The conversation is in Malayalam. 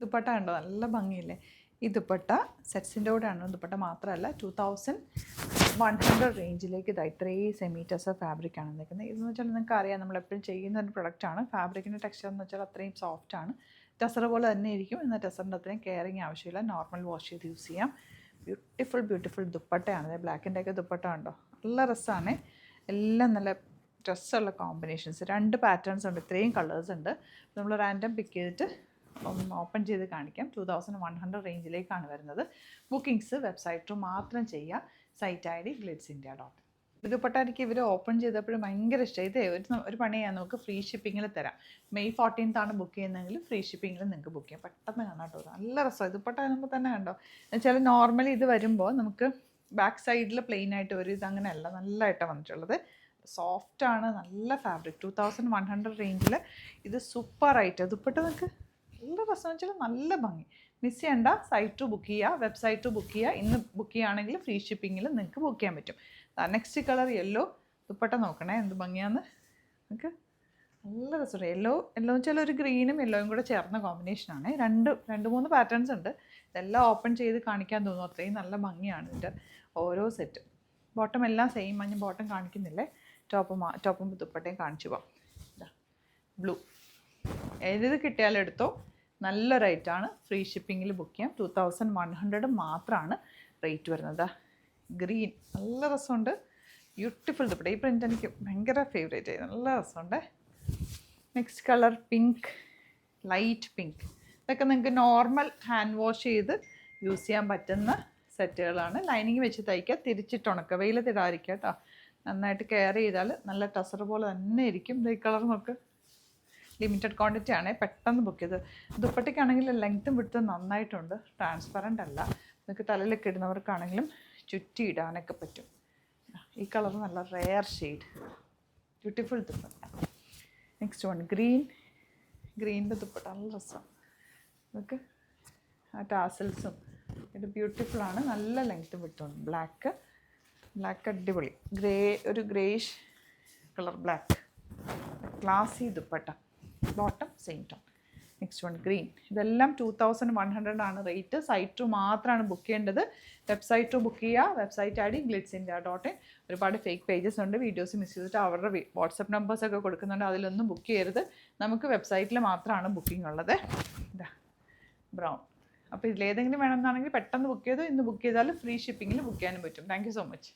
ദുപ്പട്ട കണ്ടോ, നല്ല ഭംഗിയില്ലേ. ഈ ദുപ്പട്ട സെറ്റ്സിൻ്റെ കൂടെയാണ്. ദുപ്പട്ട മാത്രമല്ല 2100 റേഞ്ചിലേക്ക് ഇതാ ഇത്രയും സെമീറ്റേഴ്സ് ഫാബ്രിക്കാണ് നിൽക്കുന്നത്. ഇതെന്ന് വെച്ചാൽ നിങ്ങൾക്ക് അറിയാം, നമ്മളെപ്പോഴും ചെയ്യുന്ന ഒരു പ്രൊഡക്റ്റാണ്. ഫാബ്രിക്കിൻ്റെ ടെക്സ്ചർ എന്ന് വെച്ചാൽ അത്രയും സോഫ്റ്റാണ്. ടെസർ പോലെ തന്നെ ഇരിക്കും. എന്നാൽ ടെസറിൻ്റെ അത്രയും കെയറിങ് ആവശ്യമില്ല. നോർമൽ വാഷ് ചെയ്ത് യൂസ് ചെയ്യാം. ബ്യൂട്ടിഫുൾ ദുപ്പട്ടയാണ്. ബ്ലാക്കിൻ്റെയൊക്കെ ദുപ്പട്ട ഉണ്ടോ, നല്ല രസമാണ്. എല്ലാം നല്ല ഡ്രസ്സുള്ള കോമ്പിനേഷൻസ്. 2 പാറ്റേൺസ് ഉണ്ട്, ഇത്രയും കളേഴ്സ് ഉണ്ട്. നമ്മൾ റാൻഡം പിക്ക് ചെയ്തിട്ട് ഓപ്പൺ ചെയ്ത് കാണിക്കാം. 2100 റേഞ്ചിലേക്കാണ് വരുന്നത്. ബുക്കിംഗ്സ് വെബ്സൈറ്റ് ത്രൂ മാത്രം ചെയ്യുക. Site ID glitzindia.in. ദുപ്പട്ട എനിക്ക് ഇവർ ഓപ്പൺ ചെയ്തപ്പോഴും ഭയങ്കര ഇഷ്ടമായി. ഇതേ ഒരു പണി ചെയ്യാൻ നമുക്ക് ഫ്രീ ഷിപ്പിങ്ങിൽ തരാം. May 14th ആണ് ബുക്ക് ചെയ്യുന്നതെങ്കിൽ ഫ്രീ ഷിപ്പിങ്ങിൽ നിങ്ങൾക്ക് ബുക്ക് ചെയ്യാം. പെട്ടെന്ന് കാണാം കേട്ടോ, നല്ല രസമാണ്. ദുപ്പട്ട നമുക്ക് തന്നെ കണ്ടോ. എന്നുവെച്ചാൽ നോർമലി ഇത് വരുമ്പോൾ നമുക്ക് ബാക്ക് സൈഡിൽ പ്ലെയിൻ ആയിട്ട് വരും. ഇത് അങ്ങനെയല്ല, നല്ലതായിട്ടാണ് വന്നിട്ടുള്ളത്. സോഫ്റ്റാണ്, നല്ല ഫാബ്രിക്. 2100 റേഞ്ചിൽ ഇത് സൂപ്പറായിട്ട് ദുപ്പട്ട നിങ്ങൾക്ക് നല്ല രസം വെച്ചാൽ നല്ല ഭംഗി. മിസ് ചെയ്യേണ്ട. സൈറ്റ് ടു ബുക്ക് ചെയ്യുക, വെബ്സൈറ്റ് ടു ബുക്ക് ചെയ്യുക. ഇന്ന് ബുക്ക് ചെയ്യുകയാണെങ്കിൽ ഫ്രീ ഷിപ്പിങ്ങിൽ നിങ്ങൾക്ക് ബുക്ക് ചെയ്യാൻ പറ്റും. Next colour yellow. ദുപ്പട്ട നോക്കണേ എന്ത് ഭംഗിയാന്ന്. നിങ്ങൾക്ക് നല്ല രസമുണ്ട്. യെല്ലോ വെച്ചാൽ ഒരു ഗ്രീനും യെല്ലോയും കൂടെ ചേർന്ന കോമ്പിനേഷനാണ്. രണ്ട് മൂന്ന് പാറ്റേൺസ് ഉണ്ട്. ഇതെല്ലാം ഓപ്പൺ ചെയ്ത് കാണിക്കാൻ തോന്നും, അത്രയും നല്ല ഭംഗിയാണ് ഇതിൻ്റെ ഓരോ സെറ്റ്. ബോട്ടം എല്ലാം സെയിം. ഞാൻ ബോട്ടം കാണിക്കുന്നില്ലേ, ടോപ്പും ദുപ്പട്ടയും കാണിച്ചു പോവാം. ബ്ലൂ ഏത് കിട്ടിയാലും എടുത്തോ. നല്ല റേറ്റാണ്. ഫ്രീ ഷിപ്പിങ്ങിൽ ബുക്ക് ചെയ്യാം. 2100 മാത്രമാണ് റേറ്റ് വരുന്നത്. ഗ്രീൻ നല്ല രസമുണ്ട്. ബ്യൂട്ടിഫുൾ ദുപ്പട്ട. ഈ പ്രിൻ്റ് എനിക്ക് ഭയങ്കര ഫേവറേറ്റ് ആയി, നല്ല രസമുണ്ട്. Next colour pink, light pink. ഇതൊക്കെ നിങ്ങൾക്ക് നോർമൽ ഹാൻഡ് വാഷ് ചെയ്ത് യൂസ് ചെയ്യാൻ പറ്റുന്ന സെറ്റുകളാണ്. ലൈനിങ് വെച്ച് തയ്ക്കുക, തിരിച്ചിട്ടുണക്കുക, വെയിലത്തിടാതിരിക്കുക കേട്ടോ. നന്നായിട്ട് കെയർ ചെയ്താൽ നല്ല ടസർ പോലെ തന്നെ ഇരിക്കും. ഈ കളർ നോക്ക്, ലിമിറ്റഡ് ക്വാണ്ടിറ്റി ആണ്, പെട്ടെന്ന് ബുക്ക് ചെയ്ത്. ദുപ്പട്ടയ്ക്കാണെങ്കിൽ ലെങ്ത്തും വിടുത്തും നന്നായിട്ടുണ്ട്. ട്രാൻസ്പെറൻ്റ് അല്ല. നിങ്ങൾക്ക് തലയിലൊക്കെ ഇടുന്നവർക്കാണെങ്കിലും ചുറ്റി ഇടാനൊക്കെ പറ്റും. ഈ കളർ നല്ല rare shade, beautiful dupatta. Next one ഗ്രീനിൻ്റെ ദുപ്പട്ട നല്ല രസമാണ്. നമുക്ക് ആ ടാസൽസും ഇത് ബ്യൂട്ടിഫുള്ളാണ്. നല്ല ലെങ്ത്തും വിട്ടുണ്ട്. ബ്ലാക്ക് അടിപൊളി. ഒരു greyish colour black, classy dupatta. Bottom same tone. Next one green. ഇതെല്ലാം 2100 ആണ് റേറ്റ്. സൈറ്റ് ടു മാത്രമാണ് ബുക്ക് ചെയ്യേണ്ടത്. വെബ്സൈറ്റ് ടു ബുക്ക് ചെയ്യുക. Website ID glitzindia.in. ഒരുപാട് ഫേക്ക് പേജസ് ഉണ്ട്. വീഡിയോസ് മിസ് ചെയ്തിട്ട് അവരുടെ വാട്സപ്പ് നമ്പേഴ്സൊക്കെ കൊടുക്കുന്നുണ്ട്. അതിലൊന്നും ബുക്ക് ചെയ്യരുത്. നമുക്ക് വെബ്സൈറ്റിൽ മാത്രമാണ് ബുക്കിംഗ് ഉള്ളത്. ഇതാ ബ്രൗൺ. അപ്പോൾ ഇതിലേതെങ്കിലും വേണമെന്നാണെങ്കിൽ പെട്ടെന്ന് ബുക്ക് ചെയ്തു. ഇന്ന് ബുക്ക് ചെയ്താൽ ഫ്രീ ഷിപ്പിങ്ങിൽ ബുക്ക് ചെയ്യാനും പറ്റും. Thank you so much.